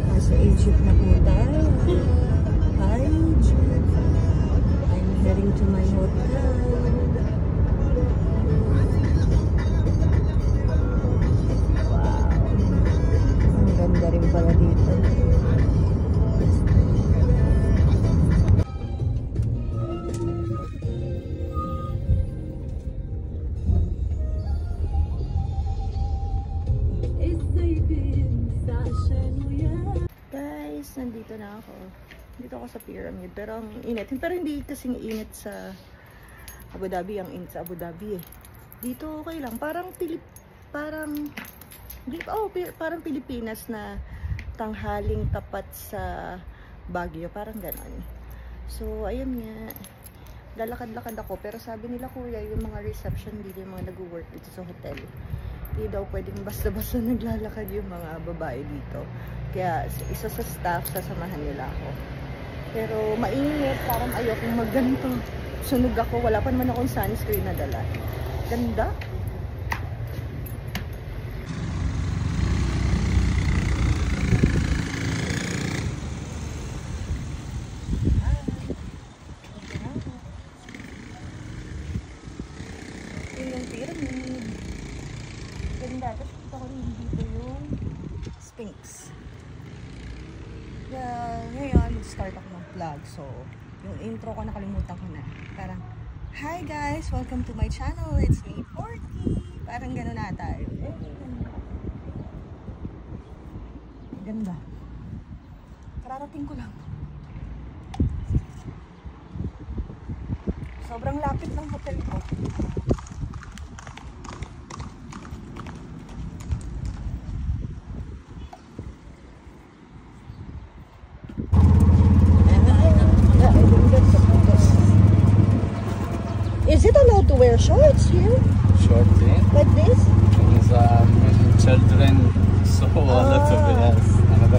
Nasa Egypt na po tayo. Hi, Egypt. I'm heading to my hotel. Wow. Ang ganda rin pala dito. Guys, nandito na ako. Dito ako sa pyramid. Pero ang init. Pero hindi kasing init sa Abu Dhabi. Ang init sa Abu Dhabi eh. Dito okay lang. Parang Pilipinas na tanghaling tapat sa Baguio. Parang ganon. So, ayun nga. Lalakad-lakad ako. Pero sabi nila kuya, yung mga reception dito, yung mga nag-work dito sa hotel, hindi daw pwedeng basta-basta naglalakad yung mga babae dito. Kaya isa sa staff, sasamahan nila ako. Pero mainit, parang ayokong magganto. Sunog ako, wala pa naman akong sunscreen na dala. Ganda. Yung pyramid. Ganda. Tapos kita ko rin dito yung Sphinx. Ngayon, start ako ng vlog. So, yung intro ko nakalimutan ko na. Parang, hi guys! Welcome to my channel. It's me, Porky. Parang gano'n na tayo. Ganda. Kararating ko lang. Sobrang lapit ng hotel ko. Is it allowed to wear shorts here? Shorts, yeah? Like this? Because children, so a lot of yes. Another